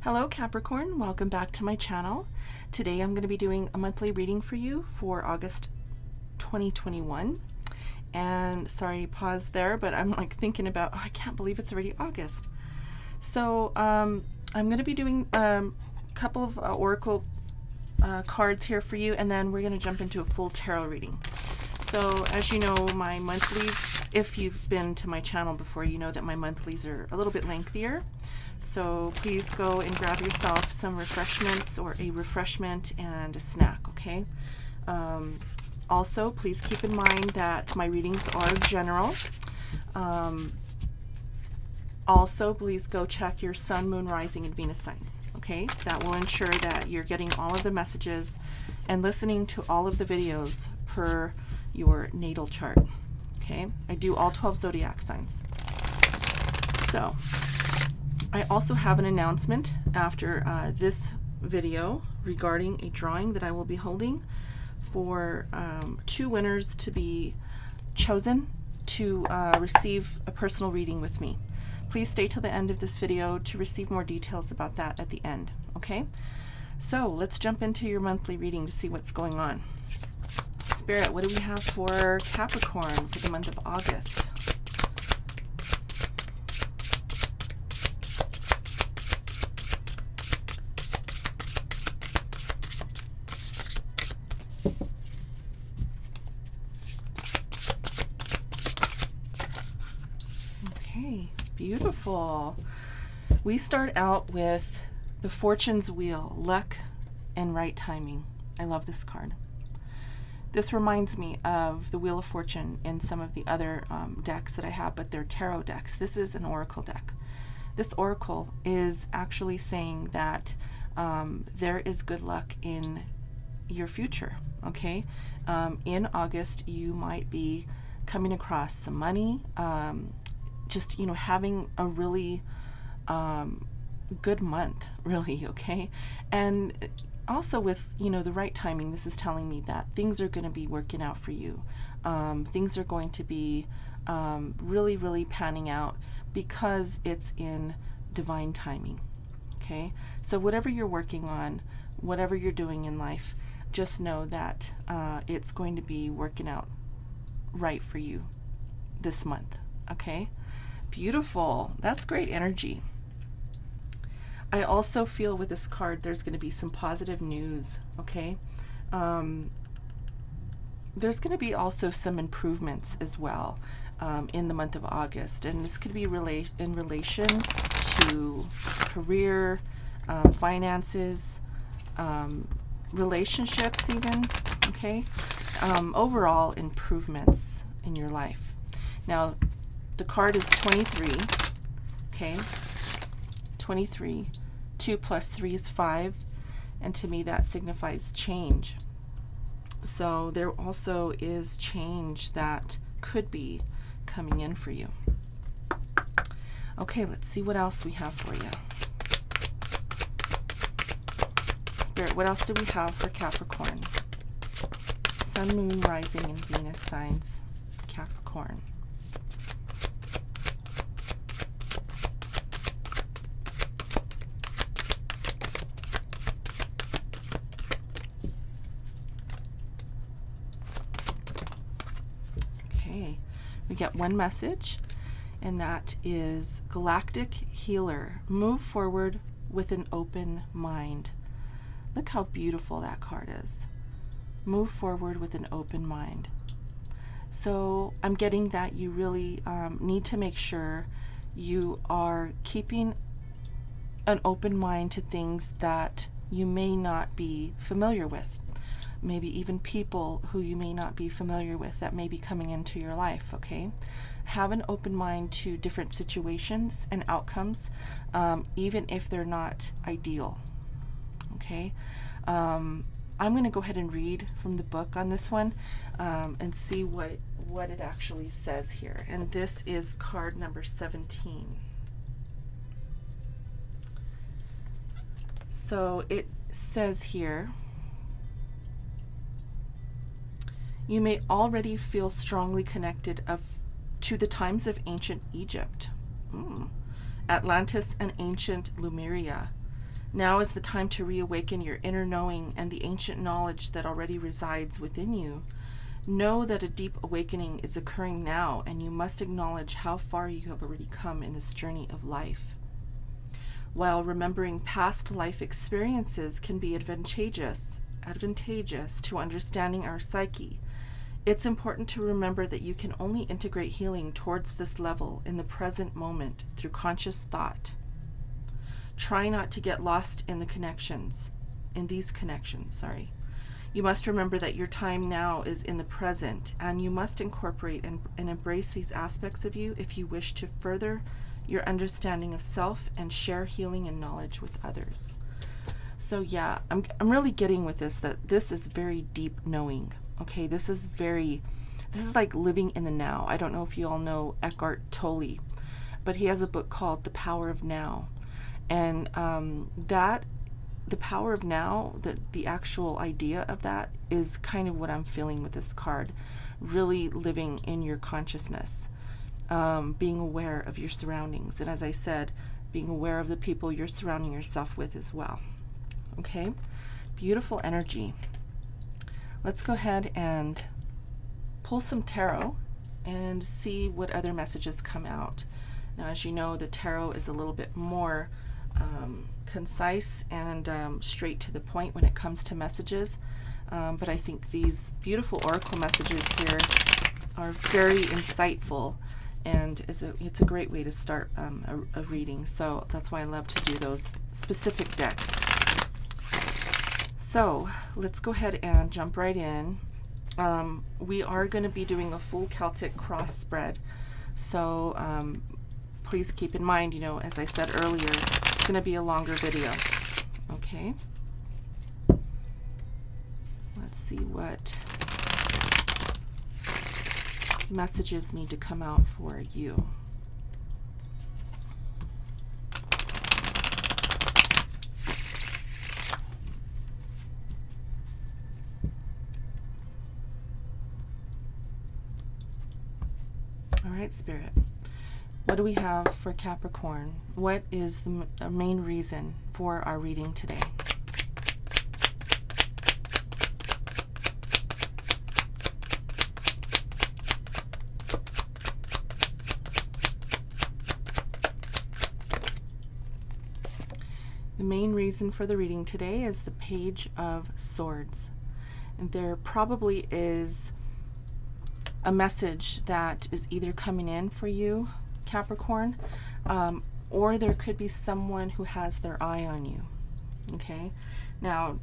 Hello Capricorn, welcome back to my channel. Today I'm going to be doing a monthly reading for you for August 2021. And sorry, pause there, but I'm like thinking about, oh, I can't believe it's already August. So I'm going to be doing a couple of oracle cards here for you, and then we're going to jump into a full tarot reading. So as you know, my monthlies, if you've been to my channel before, you know that my monthlies are a little bit lengthier. So please go and grab yourself some refreshments or a refreshment and a snack, okay? Also, please keep in mind that my readings are general. Also, please go check your sun, moon, rising, and Venus signs, okay? That will ensure that you're getting all of the messages and listening to all of the videos per your natal chart, okay? I do all 12 zodiac signs. So I also have an announcement after this video regarding a drawing that I will be holding for 2 winners to be chosen to receive a personal reading with me. Please stay till the end of this video to receive more details about that at the end, okay? So let's jump into your monthly reading to see what's going on. Spirit, what do we have for Capricorn for the month of August? Okay, beautiful. We start out with the Fortune's Wheel, luck and right timing. I love this card. This reminds me of the Wheel of Fortune in some of the other decks that I have, but they're tarot decks. This is an oracle deck. This oracle is actually saying that there is good luck in your future, okay? In August, you might be coming across some money, just, you know, having a really good month, really, okay? And also with, you know, the right timing, this is telling me that things are going to be working out for you. Things are going to be really, really panning out because it's in divine timing, okay? So whatever you're working on, whatever you're doing in life, just know that it's going to be working out right for you this month, okay? Beautiful. That's great energy. I also feel with this card there's going to be some positive news, okay? There's going to be also some improvements as well in the month of August, and this could be in relation to career, finances, relationships even, okay? Overall improvements in your life. Now, the card is 23, okay? 23. 2 plus 3 is 5, and to me that signifies change. So there also is change that could be coming in for you. Okay, let's see what else we have for you. Spirit, what else do we have for Capricorn? Sun, moon, rising, and Venus signs, Capricorn. We get one message, and that is Galactic Healer. Move forward with an open mind. Look how beautiful that card is. Move forward with an open mind. So I'm getting that you really need to make sure you are keeping an open mind to things that you may not be familiar with. Maybe even people who you may not be familiar with that may be coming into your life, okay? Have an open mind to different situations and outcomes, even if they're not ideal, okay? I'm going to go ahead and read from the book on this one and see what it actually says here. And this is card number 17. So it says here, you may already feel strongly connected to the times of ancient Egypt, Atlantis, and ancient Lemuria. Now is the time to reawaken your inner knowing and the ancient knowledge that already resides within you. Know that a deep awakening is occurring now, and you must acknowledge how far you have already come in this journey of life. While remembering past life experiences can be advantageous to understanding our psyche, it's important to remember that you can only integrate healing towards this level in the present moment through conscious thought. Try not to get lost in these connections. You must remember that your time now is in the present, and you must incorporate and embrace these aspects of you if you wish to further your understanding of self and share healing and knowledge with others. So yeah, I'm really getting with this, that this is very deep knowing. Okay, this is like living in the now. I don't know if you all know Eckhart Tolle, but he has a book called The Power of Now. And the power of now, the actual idea of that is kind of what I'm feeling with this card. Really living in your consciousness, being aware of your surroundings. And as I said, being aware of the people you're surrounding yourself with as well. Okay, beautiful energy. Let's go ahead and pull some tarot and see what other messages come out. Now, as you know, the tarot is a little bit more concise and straight to the point when it comes to messages, but I think these beautiful oracle messages here are very insightful, and it's a great way to start a reading. So that's why I love to do those specific decks. So let's go ahead and jump right in. We are going to be doing a full Celtic cross spread, so please keep in mind, as I said earlier, it's going to be a longer video. Okay. Let's see what messages need to come out for you. All right, Spirit. What do we have for Capricorn? What is the main reason for our reading today? The main reason for the reading today is the Page of Swords. And there probably is a message that is either coming in for you, Capricorn, or there could be someone who has their eye on you. Okay, now,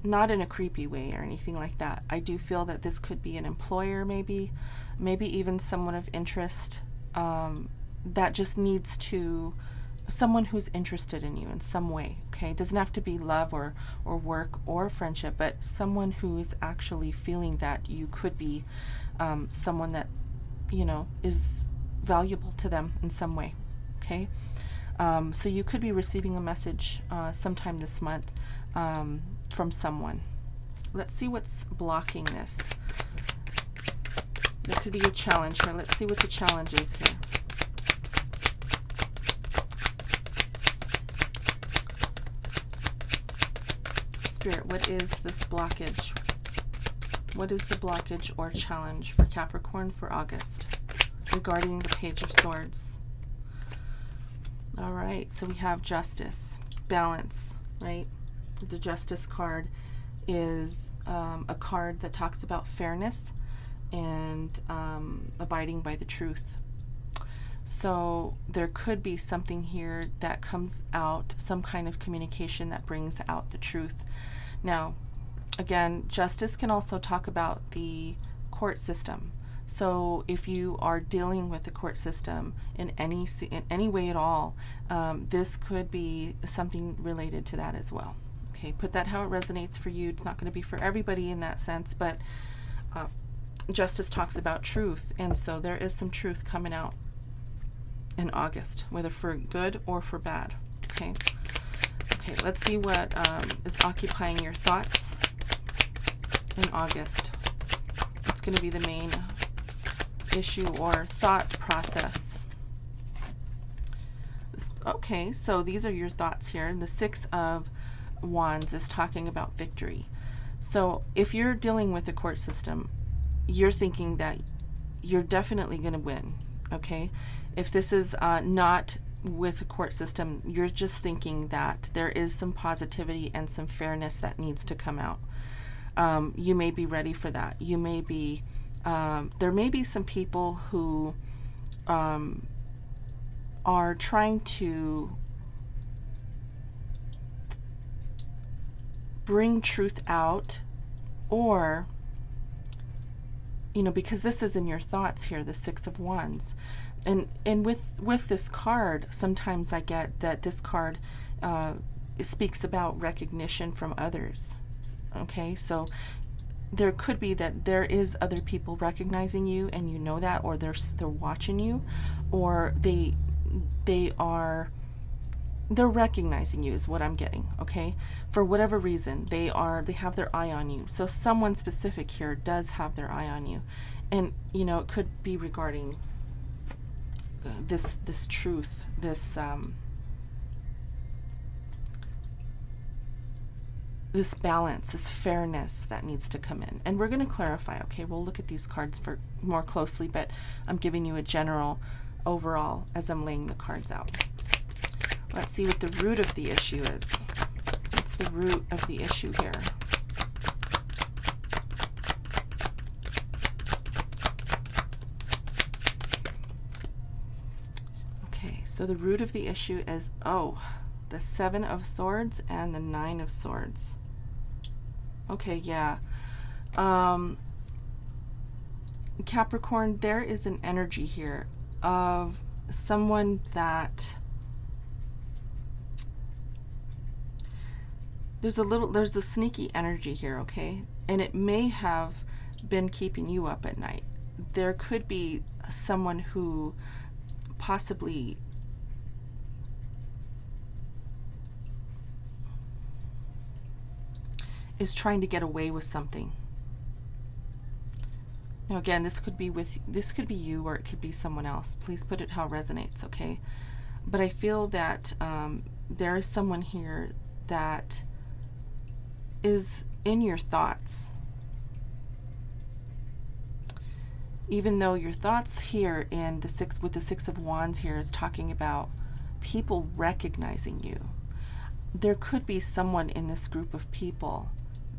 not in a creepy way or anything like that. I do feel that this could be an employer, maybe even someone of interest that just needs to, someone who's interested in you in some way. Okay, it doesn't have to be love or work or friendship, but someone who is actually feeling that you could be someone that is valuable to them in some way. Okay, so you could be receiving a message sometime this month from someone. Let's see what's blocking this. There could be a challenge here. Let's see what the challenge is here. Spirit, what is this blockage? What is the blockage or challenge for Capricorn for August regarding the Page of Swords? All right, so we have justice, balance, right? The Justice card is a card that talks about fairness and abiding by the truth. So there could be something here that comes out, some kind of communication that brings out the truth. Now, again, justice can also talk about the court system. So if you are dealing with the court system in any way at all, this could be something related to that as well. Okay, put that how it resonates for you. It's not going to be for everybody in that sense, but justice talks about truth, and so there is some truth coming out in August, whether for good or for bad. Okay, let's see what is occupying your thoughts in August. It's going to be the main issue or thought process. Okay, so these are your thoughts here. And the Six of Wands is talking about victory. So if you're dealing with the court system, you're thinking that you're definitely going to win. Okay, if this is not with the court system, you're just thinking that there is some positivity and some fairness that needs to come out. You may be ready for that. You may be, there may be some people who are trying to bring truth out, or, you know, because this is in your thoughts here, the Six of Wands. And with this card, sometimes I get that this card speaks about recognition from others. Okay, so there could be that there is other people recognizing you, and you know that, or they're watching you, or they're recognizing you is what I'm getting. Okay, for whatever reason, they have their eye on you. So someone specific here does have their eye on you, and you know, it could be regarding this truth, this balance, this fairness that needs to come in. And we're going to clarify. Okay, we'll look at these cards for more closely, but I'm giving you a general overall as I'm laying the cards out. Let's see what the root of the issue is. What's the root of the issue here? Okay, so the root of the issue is, the Seven of Swords and the Nine of Swords. Okay, yeah. Capricorn, there is an energy here of someone that there's a sneaky energy here, okay? And it may have been keeping you up at night. There could be someone who possibly is trying to get away with something. Now again, this could be you, or it could be someone else. Please put it how it resonates, okay? But I feel that there is someone here that is in your thoughts. Even though your thoughts here in with the Six of Wands here is talking about people recognizing you. There could be someone in this group of people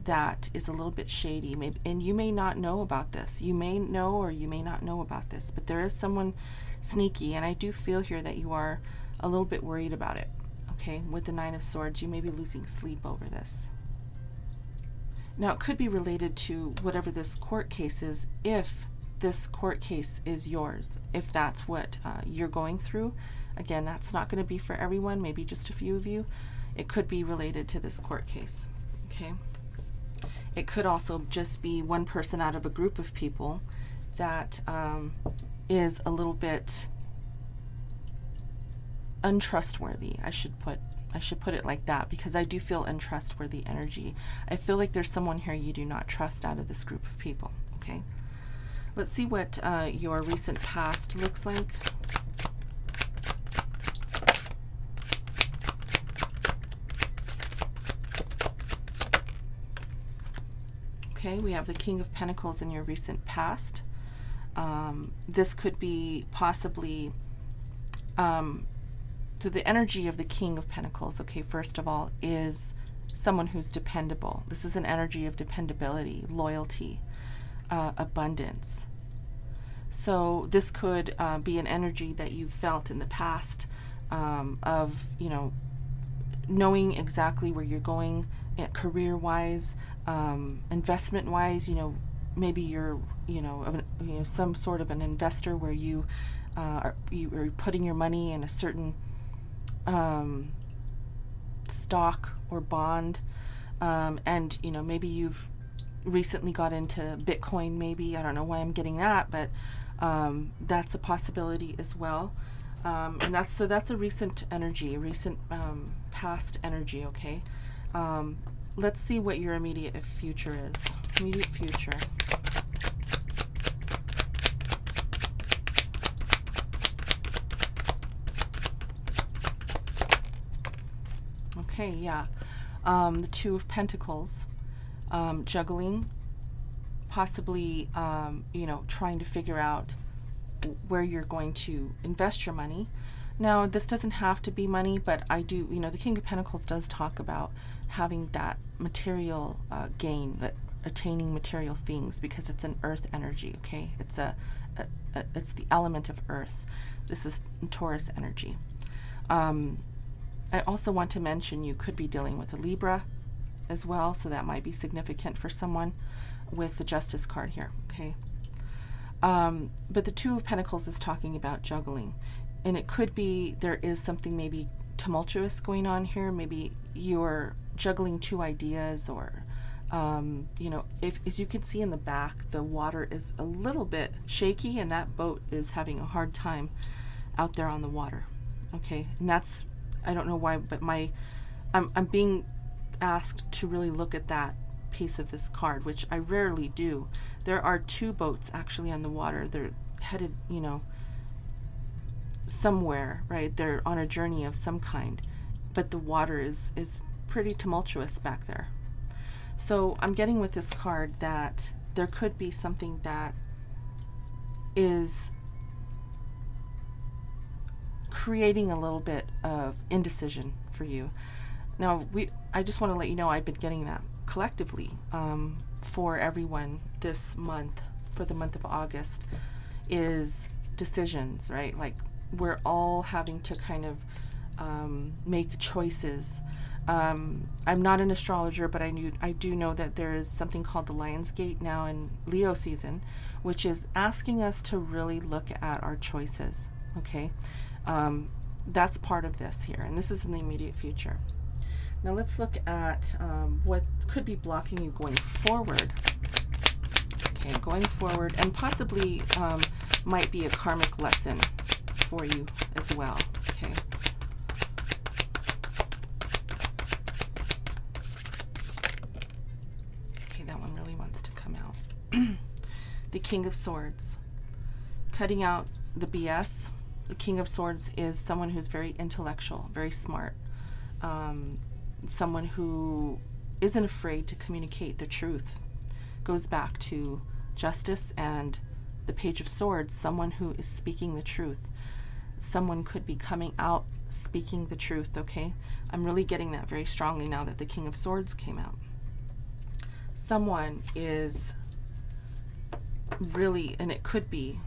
that is a little bit shady, maybe, and you may not know about this. You may know, or you may not know about this, but there is someone sneaky, and I do feel here that you are a little bit worried about it. Okay, with the Nine of Swords, you may be losing sleep over this. Now, it could be related to whatever this court case is, if this court case is yours, if that's what you're going through. Again, that's not going to be for everyone, maybe just a few of you. It could be related to this court case, okay? It could also just be one person out of a group of people that is a little bit untrustworthy. I should put it like that, because I do feel untrustworthy energy. I feel like there's someone here you do not trust out of this group of people, okay? Let's see what your recent past looks like. Okay, we have the King of Pentacles in your recent past. This could be possibly, so the energy of the King of Pentacles, okay, first of all, is someone who's dependable. This is an energy of dependability, loyalty, abundance. So this could be an energy that you've felt in the past, of, you know, knowing exactly where you're going, career-wise, investment-wise. You know, maybe you're, some sort of an investor where you are putting your money in a certain stock or bond, and maybe you've recently got into Bitcoin. Maybe, I don't know why I'm getting that, but that's a possibility as well. And that's a recent energy, a recent past energy, okay? Let's see what your immediate future is. Immediate future. Okay, yeah. The Two of Pentacles, juggling, possibly, you know, trying to figure out where you're going to invest your money. Now, this doesn't have to be money, but I do, you know, the King of Pentacles does talk about having that material gain, attaining material things, because it's an earth energy, okay? It's it's the element of earth. This is Taurus energy. I also want to mention you could be dealing with a Libra as well, so that might be significant for someone with the Justice card here, okay? But the Two of Pentacles is talking about juggling, and it could be there is something maybe tumultuous going on here. Maybe you're juggling two ideas, or you know, if, as you can see in the back, the water is a little bit shaky, and that boat is having a hard time out there on the water, okay? And that's, I don't know why, but I'm being asked to really look at that piece of this card, which I rarely do. There are two boats actually on the water. They're headed, you know, somewhere, right? They're on a journey of some kind, but the water is pretty tumultuous back there. So I'm getting with this card that there could be something that is creating a little bit of indecision for you. Now, I just want to let you know I've been getting that collectively for everyone this month, for the month of August, is decisions, right? Like, we're all having to kind of make choices. I'm not an astrologer, but I do know that there is something called the Lion's Gate now in Leo season, which is asking us to really look at our choices, okay? That's part of this here, and this is in the immediate future. Now let's look at what could be blocking you going forward. Okay, going forward, and possibly might be a karmic lesson for you as well. Okay. Okay, that one really wants to come out. The King of Swords. Cutting out the BS. The King of Swords is someone who's very intellectual, very smart. Someone who isn't afraid to communicate the truth. Goes back to justice and the Page of Swords, someone who is speaking the truth. Someone could be coming out speaking the truth, okay? I'm really getting that very strongly now that the King of Swords came out. Someone is really, and it could be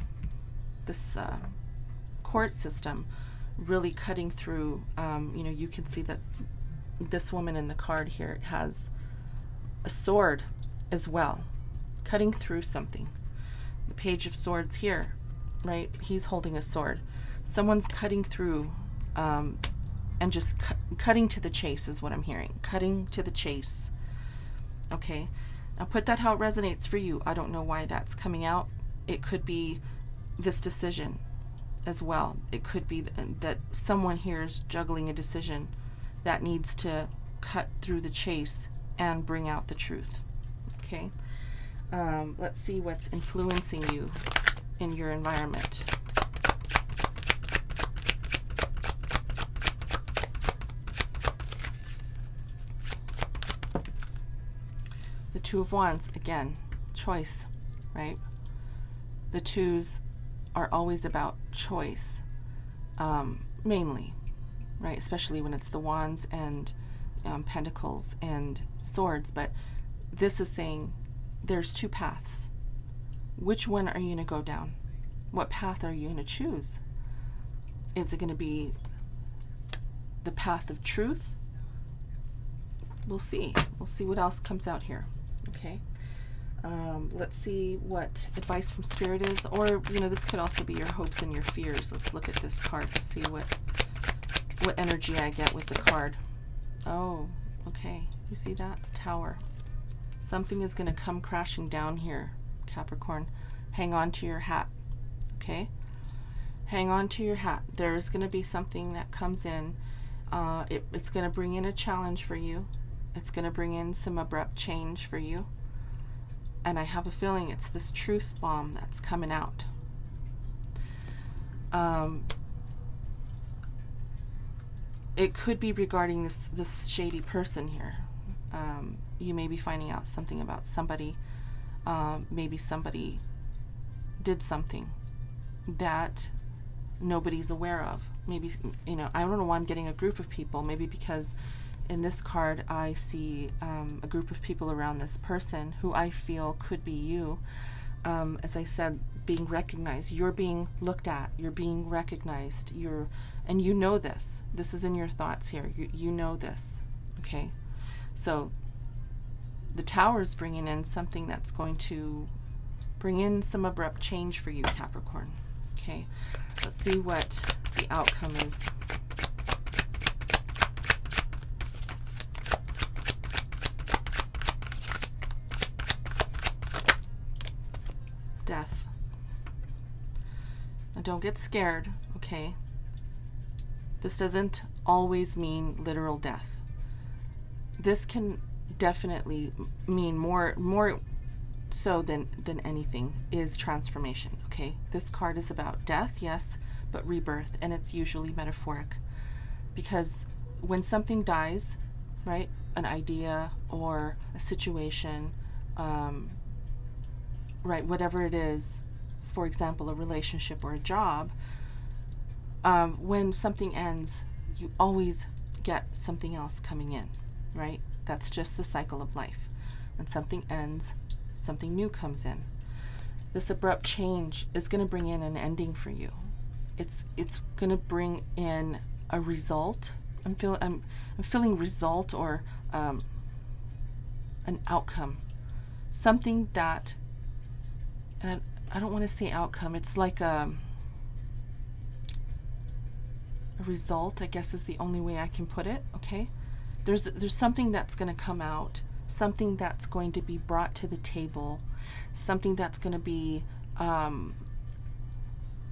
this court system really cutting through. You know, you can see that this woman in the card here has a sword as well, cutting through something. The Page of Swords here, right? He's holding a sword. Someone's cutting through and just cutting to the chase is what I'm hearing. Cutting to the chase. Okay. Now put that how it resonates for you. I don't know why that's coming out. It could be this decision as well. It could be that someone here is juggling a decision that needs to cut through the chase and bring out the truth. Okay. Let's see what's influencing you in your environment. The Two of Wands, again, choice, right? The twos are always about choice, mainly, right? Especially when it's the Wands and Pentacles and Swords. But this is saying there's two paths. Which one are you going to go down? What path are you going to choose? Is it going to be the path of truth? We'll see. We'll see what else comes out here. Okay. Let's see what advice from Spirit is, or, you know, this could also be your hopes and your fears. Let's look at this card to see what energy I get with the card. Oh, okay. You see that? Tower. Something is going to come crashing down here, Capricorn. Hang on to your hat. Okay? Hang on to your hat. There's going to be something that comes in. It's going to bring in a challenge for you. It's going to bring in some abrupt change for you. And I have a feeling it's this truth bomb that's coming out. it could be regarding this shady person here. You may be finding out something about somebody. Maybe somebody did something that nobody's aware of. Maybe, you know, I don't know why I'm getting a group of people. Maybe because in this card I see a group of people around this person who I feel could be you. As I said, being recognized. You're being looked at. You're being recognized. And you know this. This is in your thoughts here. You know this. Okay? So the Tower is bringing in something that's going to bring in some abrupt change for you, Capricorn. Okay? Let's see what the outcome is. Death. Now don't get scared, okay? This doesn't always mean literal death. This can definitely mean more so than anything is transformation, okay? This card is about death, yes, but rebirth, and it's usually metaphoric. Because when something dies, right, an idea or a situation, right, whatever it is, for example, a relationship or a job, when something ends, you always get something else coming in, right? That's just the cycle of life. When something ends, something new comes in. This abrupt change is going to bring in an ending for you. It's going to bring in a result. I'm feeling result or an outcome. Something that, and I don't want to say outcome. It's like a result, I guess, is the only way I can put it. Okay, there's something that's going to come out, something that's going to be brought to the table, something that's going to be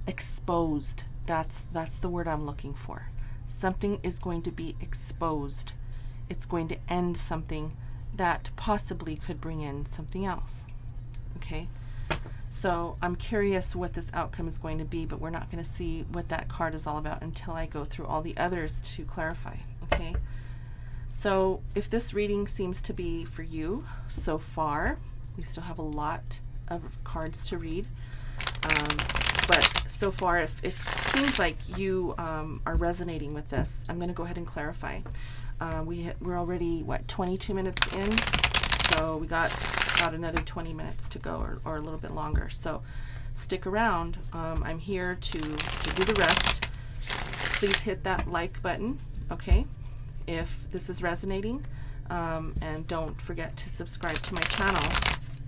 exposed. That's the word I'm looking for. Something is going to be exposed. It's going to end something that possibly could bring in something else. Okay, so I'm curious what this outcome is going to be, but we're not going to see what that card is all about until I go through all the others to clarify. Okay, so if this reading seems to be for you so far, we still have a lot of cards to read, but so far, if it seems like you are resonating with this, I'm going to go ahead and clarify. We're already, what, 22 minutes in? So we got about another 20 minutes to go, or a little bit longer. So stick around. I'm here to do the rest. Please hit that like button, okay, if this is resonating. And don't forget to subscribe to my channel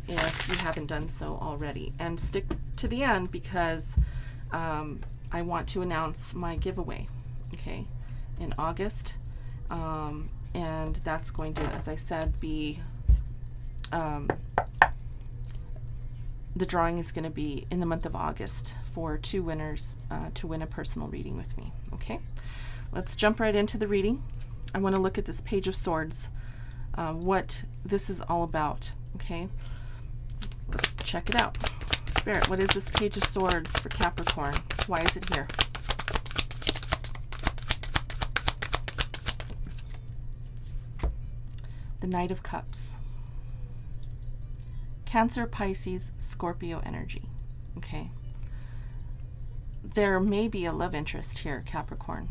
if you haven't done so already. And stick to the end because I want to announce my giveaway, okay, in August. And that's going to, as I said, be the drawing is going to be in the month of August for 2 winners to win a personal reading with me. Okay, let's jump right into the reading. I want to look at this Page of Swords, what this is all about. Okay, let's check it out. Spirit, what is this Page of Swords for Capricorn? Why is it here? The Knight of Cups. Cancer, Pisces, Scorpio energy. Okay. There may be a love interest here, Capricorn.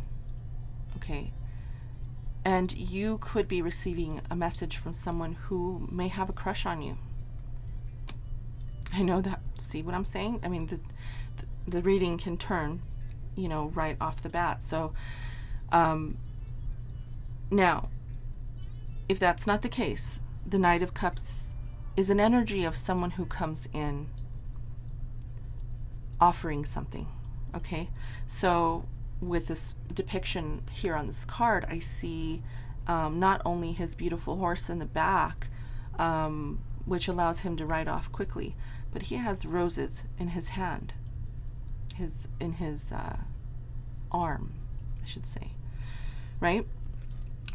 Okay. And you could be receiving a message from someone who may have a crush on you. I know that. See what I'm saying? I mean, the reading can turn, you know, right off the bat. So, now, if that's not the case, the Knight of Cups is an energy of someone who comes in offering something. Okay, so with this depiction here on this card, I see not only his beautiful horse in the back, which allows him to ride off quickly, but he has roses in his hand, in his arm, I should say, right?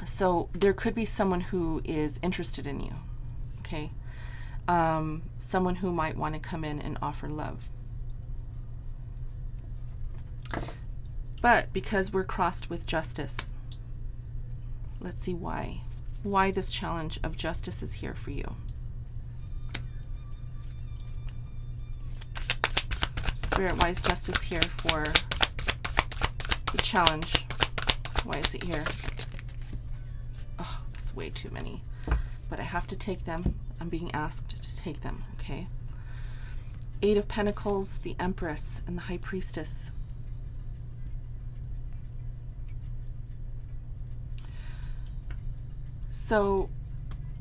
So there could be someone who is interested in you, okay? Someone who might want to come in and offer love. But because we're crossed with justice, let's see why this challenge of justice is here for you. Spirit, why is justice here for the challenge? Why is it here? Oh, that's way too many. But I have to take them. I'm being asked to take them, okay? Eight of Pentacles, the Empress, and the High Priestess. So,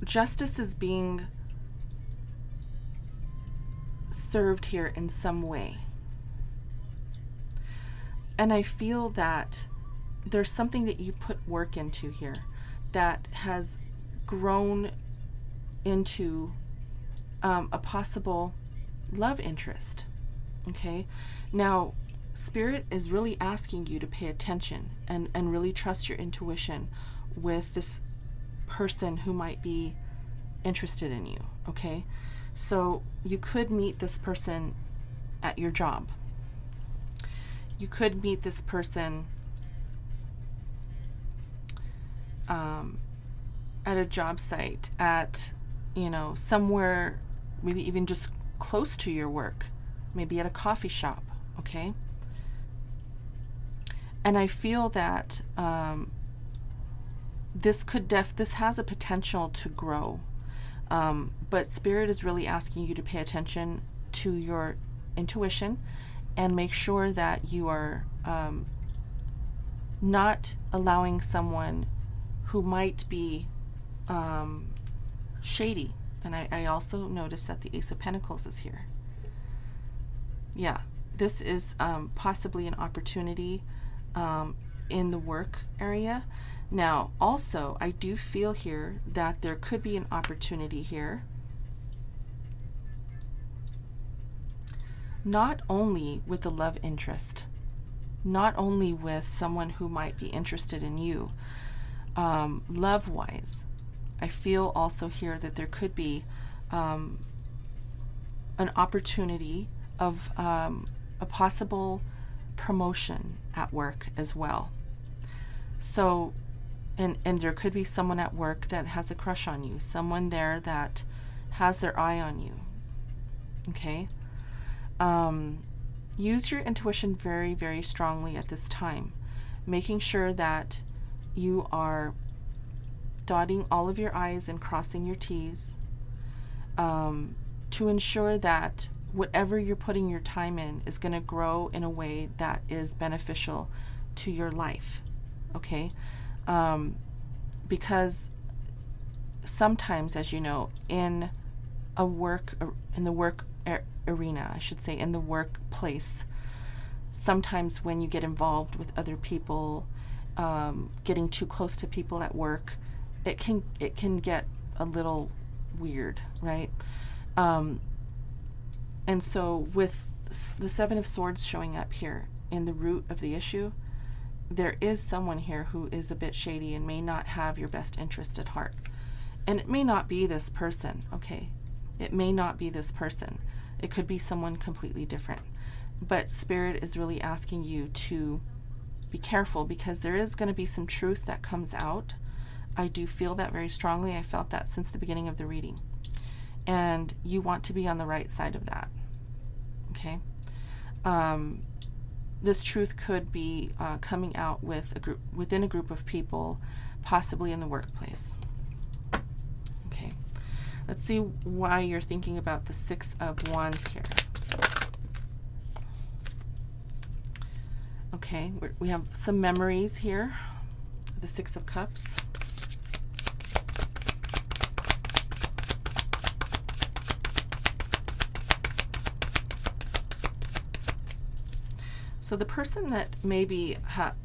justice is being served here in some way. And I feel that there's something that you put work into here that has grown into a possible love interest. Okay? Now, Spirit is really asking you to pay attention and really trust your intuition with this person who might be interested in you. Okay? So you could meet this person at your job. You could meet this person at a job site, at, you know, somewhere, maybe even just close to your work, maybe at a coffee shop, okay? And I feel that this has a potential to grow, but Spirit is really asking you to pay attention to your intuition and make sure that you are not allowing someone who might be shady. And I also notice that the Ace of Pentacles is here. Yeah, this is possibly an opportunity in the work area. Now, also, I do feel here that there could be an opportunity here, not only with the love interest, not only with someone who might be interested in you, love-wise. I feel also here that there could be an opportunity of a possible promotion at work as well. So, and there could be someone at work that has a crush on you, someone there that has their eye on you. Okay? Use your intuition very, very strongly at this time, making sure that you are dotting all of your I's and crossing your T's, to ensure that whatever you're putting your time in is going to grow in a way that is beneficial to your life. Okay? Because sometimes, as you know, in the work arena, I should say, in the workplace, sometimes when you get involved with other people, getting too close to people at work, it can get a little weird, right? And so with the Seven of Swords showing up here in the root of the issue, there is someone here who is a bit shady and may not have your best interest at heart. And it may not be this person, okay? It may not be this person. It could be someone completely different. But Spirit is really asking you to be careful, because there is going to be some truth that comes out. I do feel that very strongly. I felt that since the beginning of the reading. And you want to be on the right side of that. Okay? This truth could be coming out with within a group of people, possibly in the workplace. Okay. Let's see why you're thinking about the Six of Wands here. Okay, we have some memories here. The Six of Cups. So the person that maybe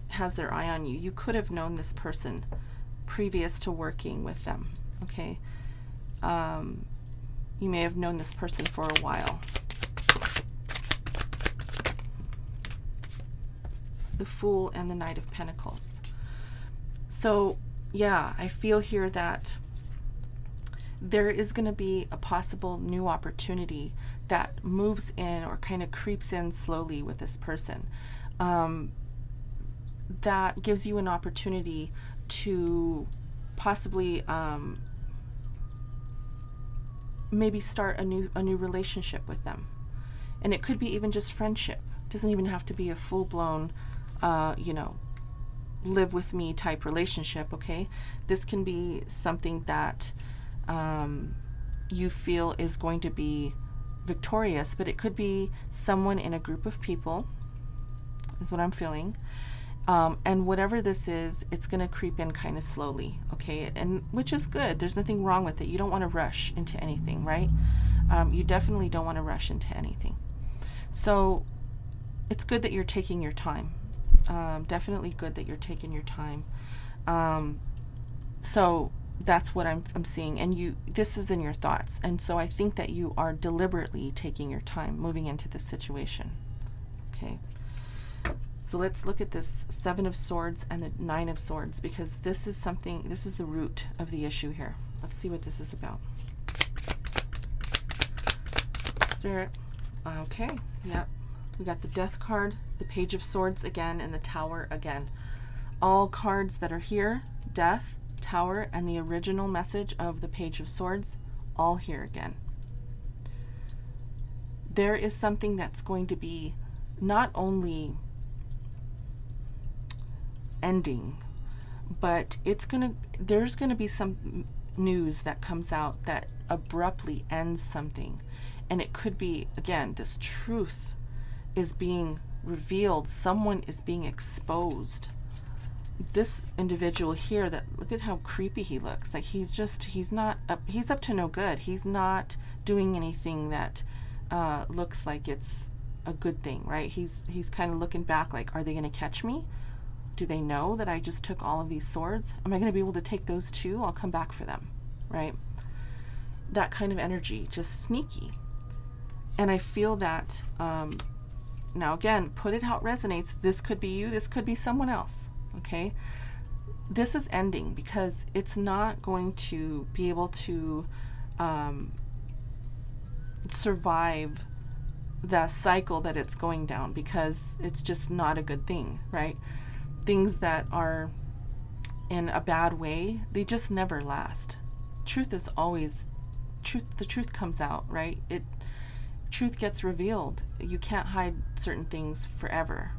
has their eye on you, you could have known this person previous to working with them, okay? You may have known this person for a while. The Fool and the Knight of Pentacles. So, yeah, I feel here that there is going to be a possible new opportunity that moves in or kind of creeps in slowly with this person. That gives you an opportunity to possibly maybe start a new relationship with them. And it could be even just friendship. It doesn't even have to be a full-blown, you know, live with me type relationship, okay? This can be something that you feel is going to be victorious, but it could be someone in a group of people, is what I'm feeling. And whatever this is, it's going to creep in kind of slowly, okay? And which is good. There's nothing wrong with it. You don't want to rush into anything, right? You definitely don't want to rush into anything. So it's good that you're taking your time. Definitely good that you're taking your time. So that's what I'm seeing. And this is in your thoughts. And so I think that you are deliberately taking your time moving into this situation. Okay. So let's look at this Seven of Swords and the Nine of Swords, because this is the root of the issue here. Let's see what this is about. Spirit. Okay. Yep. We got the Death card, the Page of Swords again, and the Tower again. All cards that are here, Death, Tower, and the original message of the Page of Swords, all here again. There is something that's going to be not only ending, but there's gonna be some news that comes out that abruptly ends something. And it could be, again, this truth is being revealed. Someone is being exposed. This individual here, look at how creepy he looks. Like he's up to no good. He's not doing anything that looks like it's a good thing, right? He's kind of looking back like, are they going to catch me? Do they know that I just took all of these swords? Am I going to be able to take those too? I'll come back for them, right? That kind of energy, just sneaky. And I feel that, now again, put it how it resonates. This could be you, this could be someone else, okay? This is ending because it's not going to be able to survive the cycle that it's going down, because it's just not a good thing, right? Things that are in a bad way, they just never last. Truth is always truth. The truth comes out, right? Truth gets revealed. You can't hide certain things forever.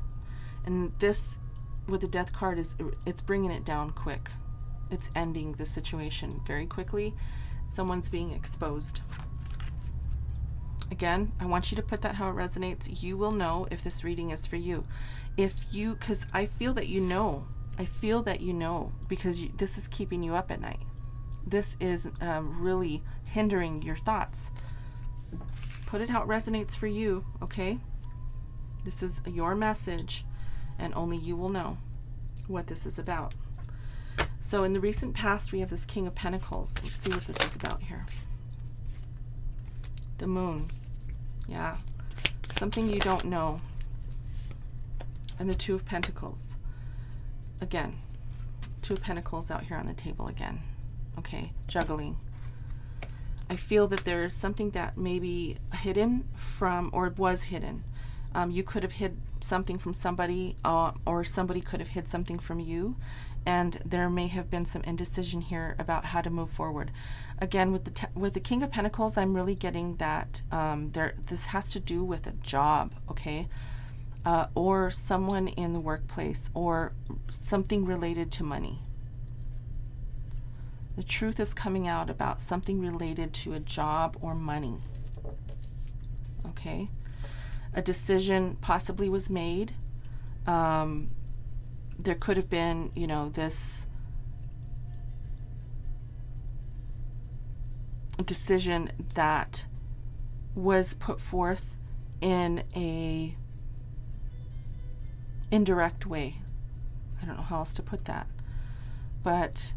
And this, with the Death card, it's bringing it down quick. It's ending the situation very quickly. Someone's being exposed. Again, I want you to put that how it resonates. You will know if this reading is for you. Because I feel that you know. I feel that you know, because this is keeping you up at night. This is really hindering your thoughts. Put it how it resonates for you, okay? This is your message, and only you will know what this is about. So in the recent past, we have this King of Pentacles. Let's see what this is about here. The Moon. Yeah. Something you don't know. And the Two of Pentacles. Again. Two of Pentacles out here on the table again. Okay. Juggling. I feel that there is something that may be hidden from, or was hidden. You could have hid something from somebody, or somebody could have hid something from you, and there may have been some indecision here about how to move forward. Again, with the King of Pentacles, I'm really getting that this has to do with a job, okay, or someone in the workplace, or something related to money. The truth is coming out about something related to a job or money. Okay? A decision possibly was made. There could have been, this decision that was put forth in a indirect way. I don't know how else to put that. But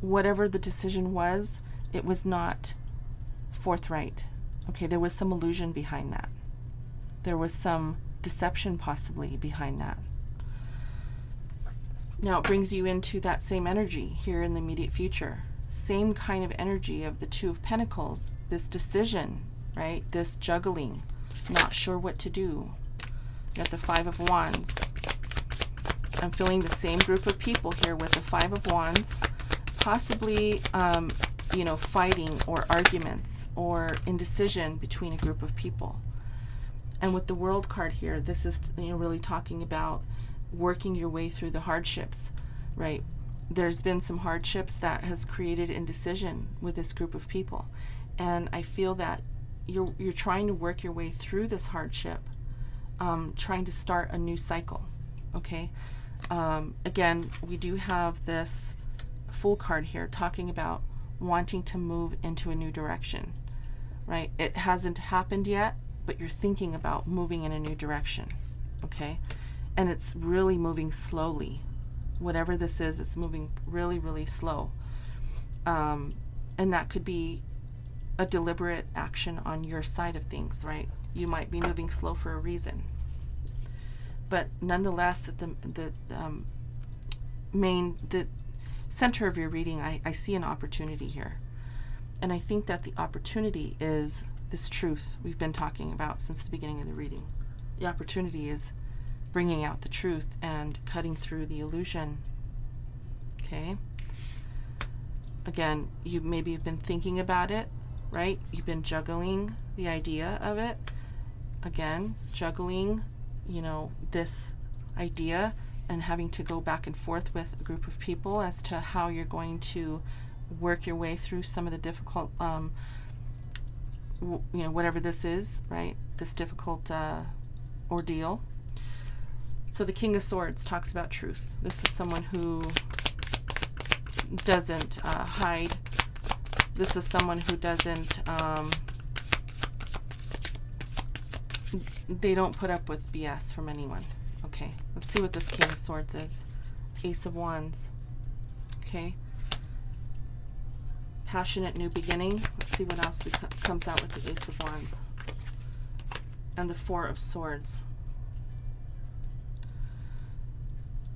whatever the decision was, it was not forthright. Okay, there was some illusion behind that. There was some deception possibly behind that. Now it brings you into that same energy here in the immediate future. Same kind of energy of the Two of Pentacles. This decision, right? This juggling, not sure what to do. Got the Five of Wands. I'm feeling the same group of people here with the Five of Wands. possibly, you know, fighting or arguments or indecision between a group of people. And with the World card here, this is, you know, really talking about working your way through the hardships, right? There's been some hardships that has created indecision with this group of people. And I feel that you're trying to work your way through this hardship, trying to start a new cycle, okay? Again, we do have this Fool card here talking about wanting to move into a new direction, right? It hasn't happened yet, but you're thinking about moving in a new direction, okay? And it's really moving slowly. Whatever this is, it's moving really, really slow. And that could be a deliberate action on your side of things, right? You might be moving slow for a reason. But nonetheless, the center of your reading, I see an opportunity here. And I think that the opportunity is this truth we've been talking about since the beginning of the reading. The opportunity is bringing out the truth and cutting through the illusion. Okay? Again, maybe you've been thinking about it, right? You've been juggling the idea of it. Again, juggling, you know, this idea and having to go back and forth with a group of people as to how you're going to work your way through some of the difficult, you know, whatever this is, right? This difficult ordeal. So the King of Swords talks about truth. This is someone who doesn't hide. This is someone who doesn't, they don't put up with BS from anyone. Okay, let's see what this King of Swords is. Ace of Wands. Okay. Passionate new beginning. Let's see what else comes out with the Ace of Wands. And the Four of Swords.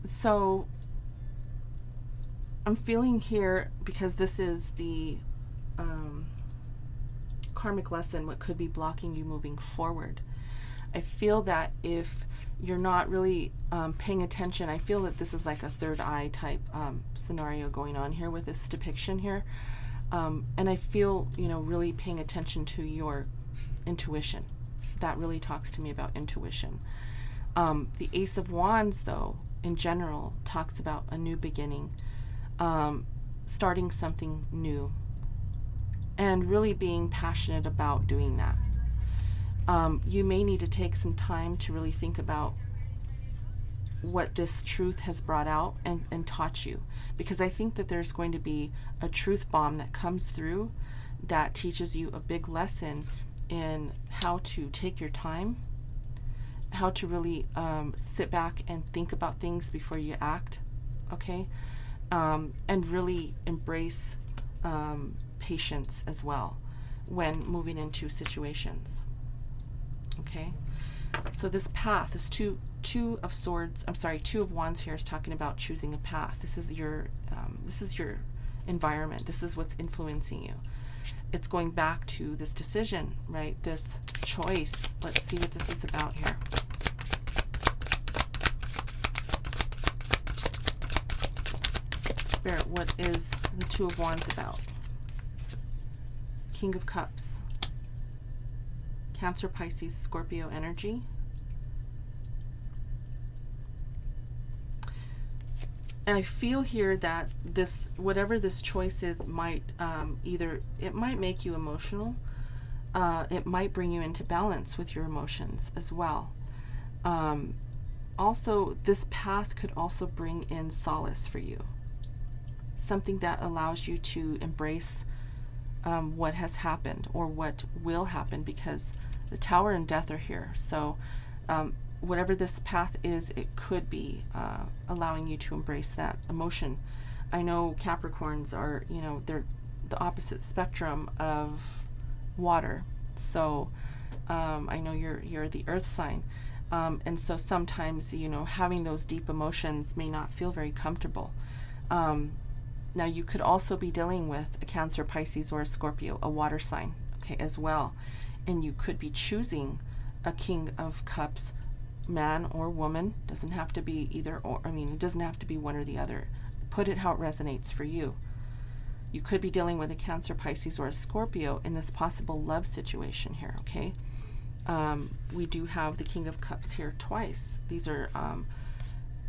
So I'm feeling here, because this is the karmic lesson, what could be blocking you moving forward. I feel that if you're not really paying attention, I feel that this is like a third eye type scenario going on here with this depiction here. And I feel, you know, really paying attention to your intuition. That really talks to me about intuition. The Ace of Wands, though, in general, talks about a new beginning, starting something new, and really being passionate about doing that. You may need to take some time to really think about what this truth has brought out and taught you, because I think that there's going to be a truth bomb that comes through that teaches you a big lesson in how to take your time, how to really sit back and think about things before you act, okay? And really embrace patience as well when moving into situations. Okay, so this path, this two of Wands here is talking about choosing a path. This is your environment. This is what's influencing you. It's going back to this decision, right? This choice. Let's see what this is about here. Spirit, what is the Two of Wands about? King of Cups. Cancer, Pisces, Scorpio energy. And I feel here that this, whatever this choice is, might it might make you emotional. It might bring you into balance with your emotions as well. Also, this path could also bring in solace for you. Something that allows you to embrace what has happened or what will happen, because the Tower and Death are here. So whatever this path is, it could be allowing you to embrace that emotion. I know Capricorns are, you know, they're the opposite spectrum of water. So I know you're the earth sign. And so sometimes, you know, having those deep emotions may not feel very comfortable. Now you could also be dealing with a Cancer, Pisces, or a Scorpio, a water sign, okay, as well. And you could be choosing a King of Cups, man or woman. Doesn't have to be either or. I mean, it doesn't have to be one or the other. Put it how it resonates for you. You could be dealing with a Cancer, Pisces, or a Scorpio in this possible love situation here, okay? We do have the King of Cups here twice. These are,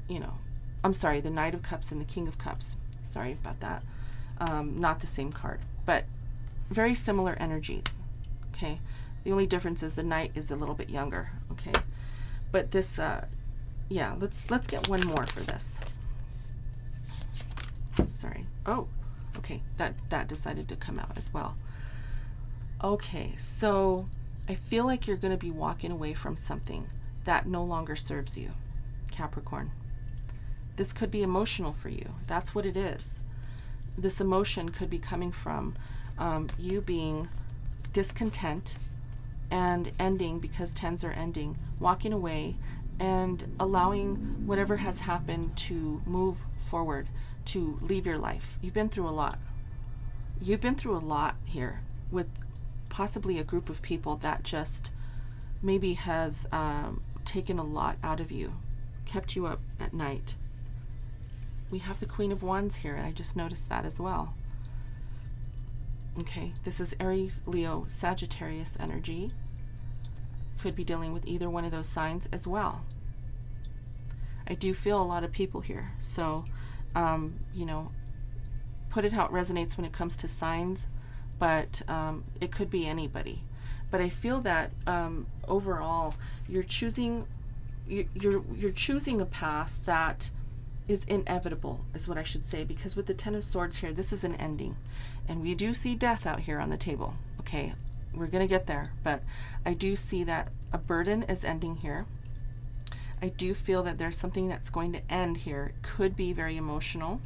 you know, I'm sorry, the Knight of Cups and the King of Cups. Sorry about that. Not the same card, but very similar energies, okay? The only difference is the Knight is a little bit younger, okay? But this, yeah, let's get one more for this. Sorry. Oh, okay, that decided to come out as well. Okay, so I feel like you're going to be walking away from something that no longer serves you, Capricorn. This could be emotional for you. That's what it is. This emotion could be coming from you being discontent and ending, because tens are ending, walking away and allowing whatever has happened to move forward, to leave your life. You've been through a lot. You've been through a lot here with possibly a group of people that just maybe has taken a lot out of you, kept you up at night. We have the Queen of Wands here, and I just noticed that as well. Okay, this is Aries, Leo, Sagittarius energy. Could be dealing with either one of those signs as well. I do feel a lot of people here, so you know, put it how it resonates when it comes to signs, but it could be anybody. But I feel that overall you're choosing you're choosing a path that is inevitable, is what I should say, because with the Ten of Swords here, this is an ending, and we do see death out here on the table. Okay, we're gonna get there, but I do see that a burden is ending here. I do feel that there's something that's going to end here. It could be very emotional.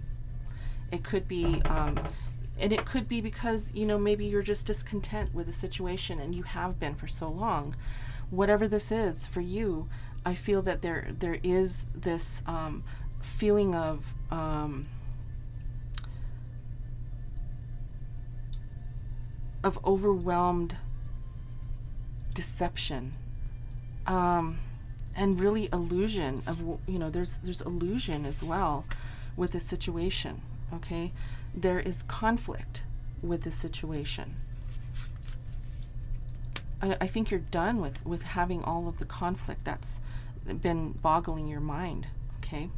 It could be and it could be because, you know, maybe you're just discontent with the situation, and you have been for so long. Whatever this is for you, I feel that there is this feeling of overwhelmed deception, and really illusion of, you know, there's illusion as well with this situation. Okay, there is conflict with this situation. I think you're done with having all of the conflict that's been boggling your mind. Okay,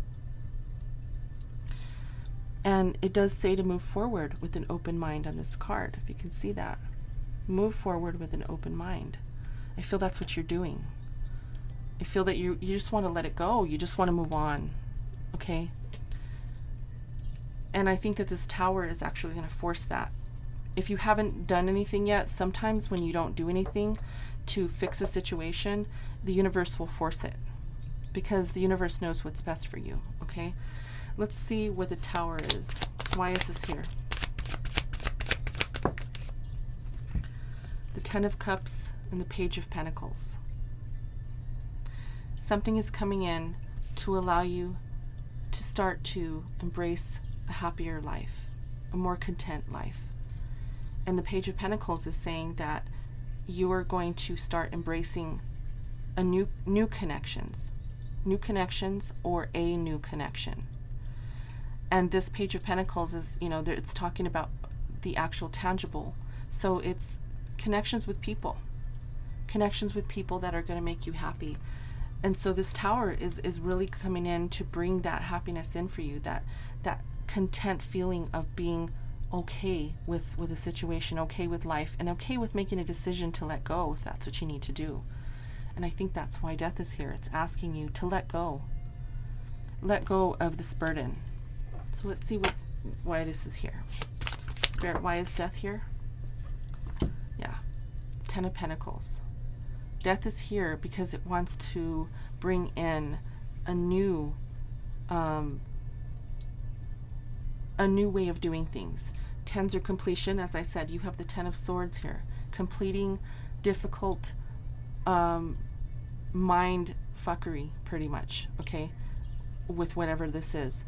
and it does say to move forward with an open mind on this card. If you can see that, move forward with an open mind. I feel that's what you're doing. I feel that you just want to let it go. You just want to move on. Okay, and I think that this Tower is actually going to force that. If you haven't done anything yet, sometimes when you don't do anything to fix a situation, the universe will force it, because the universe knows what's best for you. Okay, let's see what the Tower is. Why is this here? The Ten of Cups and the Page of Pentacles. Something is coming in to allow you to start to embrace a happier life, a more content life. And the Page of Pentacles is saying that you are going to start embracing a new connections or a new connection. And this Page of Pentacles is, you know, it's talking about the actual tangible. So it's connections with people that are going to make you happy. And so this Tower is really coming in to bring that happiness in for you, that content feeling of being okay with a situation, okay with life, and okay with making a decision to let go if that's what you need to do. And I think that's why Death is here. It's asking you to let go of this burden. So let's see why this is here. Spirit, why is Death here? Yeah, Ten of Pentacles. Death is here because it wants to bring in a new way of doing things. Tens are completion. As I said, you have the Ten of Swords here, completing difficult mind fuckery, pretty much, okay, with whatever this is.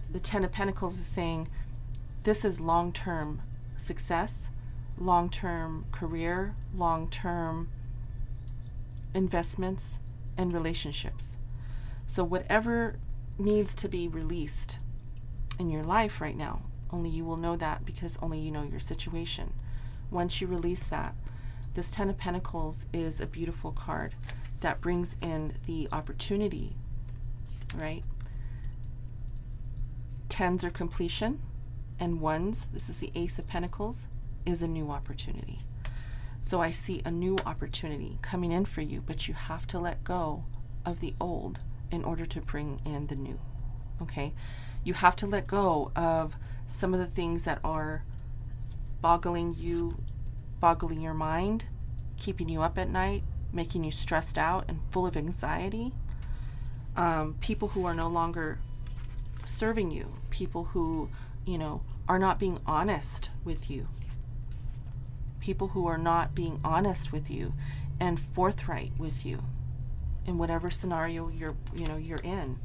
The Ten of Pentacles is saying this is long-term success, long-term career, long-term investments and relationships. So whatever needs to be released in your life right now, Only you will know that, because only you know your situation. Once you release that, this Ten of Pentacles is a beautiful card that brings in the opportunity, right? Tens are completion, and ones, this is the Ace of Pentacles, is a new opportunity. So I see a new opportunity coming in for you, but you have to let go of the old in order to bring in the new, okay? You have to let go of some of the things that are boggling your mind, keeping you up at night, making you stressed out and full of anxiety. People who are no longer serving you, people who, you know, are not being honest with you, people who are not being honest with you and forthright with you in whatever scenario you're in.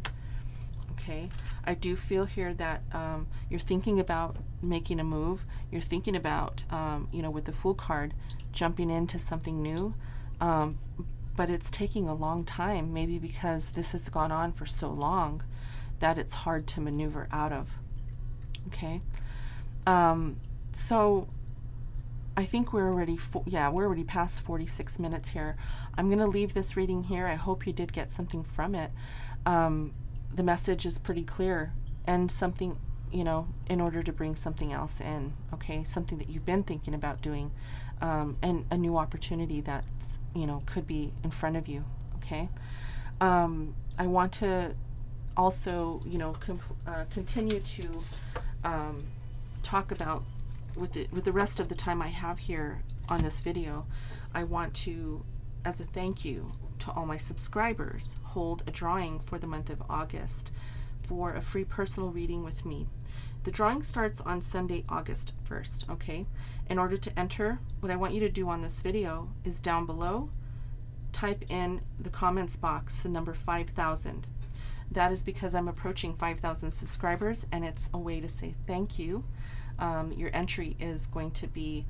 Okay, I do feel here that you're thinking about making a move. You're thinking about, with the Fool card, jumping into something new, but it's taking a long time, maybe because this has gone on for so long that it's hard to maneuver out of. Okay, so I think we're already past 46 minutes here. I'm going to leave this reading here. I hope you did get something from it. The message is pretty clear, and something, in order to bring something else in, okay? Something that you've been thinking about doing, and a new opportunity that, could be in front of you, okay? I want to also, continue to talk about, with the rest of the time I have here on this video, I want to, as a thank you to all my subscribers, hold a drawing for the month of August for a free personal reading with me. The drawing starts on Sunday, August 1st, okay? In order to enter, what I want you to do on this video is down below, type in the comments box the number 5,000. That is because I'm approaching 5,000 subscribers, and it's a way to say thank you. Your entry is going to be,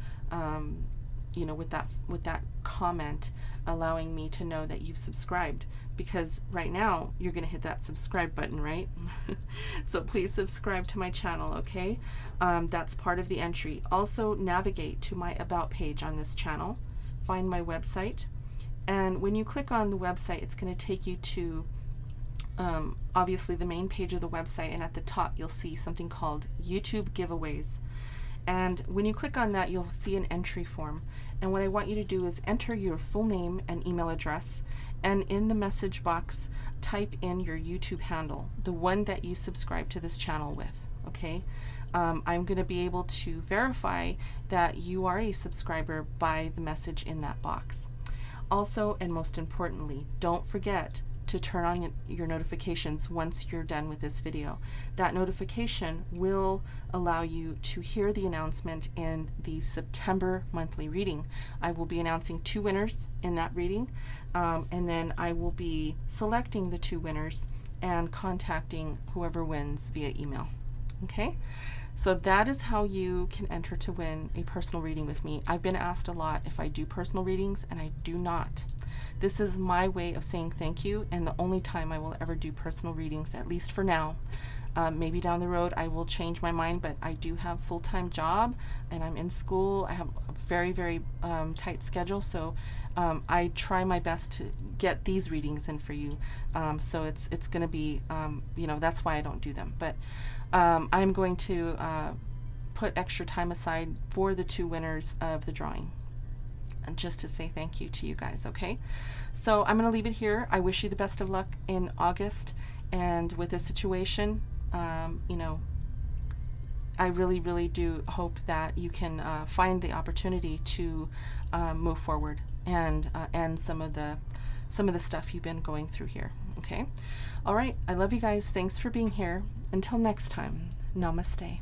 with that comment, allowing me to know that you've subscribed, because right now you're going to hit that subscribe button, right? So please subscribe to my channel, okay? That's part of the entry. Also, navigate to my About page on this channel, find my website, and when you click on the website, it's going to take you to obviously the main page of the website, and at the top you'll see something called YouTube giveaways. And when you click on that, you'll see an entry form. And what I want you to do is enter your full name and email address, and in the message box, type in your YouTube handle, the one that you subscribe to this channel with, okay? I'm going to be able to verify that you are a subscriber by the message in that box. Also, and most importantly, don't forget to turn on your notifications once you're done with this video. That notification will allow you to hear the announcement in the September monthly reading. I will be announcing 2 winners in that reading, and then I will be selecting the 2 winners and contacting whoever wins via email. Okay? So that is how you can enter to win a personal reading with me. I've been asked a lot if I do personal readings, and I do not. This is my way of saying thank you, and the only time I will ever do personal readings, at least for now. Maybe down the road I will change my mind, but I do have a full-time job, and I'm in school. I have a very, very tight schedule, so I try my best to get these readings in for you. So it's going to be, that's why I don't do them. But I'm going to put extra time aside for the 2 winners of the drawing, and just to say thank you to you guys, okay? So I'm going to leave it here. I wish you the best of luck in August, and with this situation, I really, really do hope that you can find the opportunity to move forward and end some of the stuff you've been going through here, okay? All right, I love you guys. Thanks for being here. Until next time, namaste.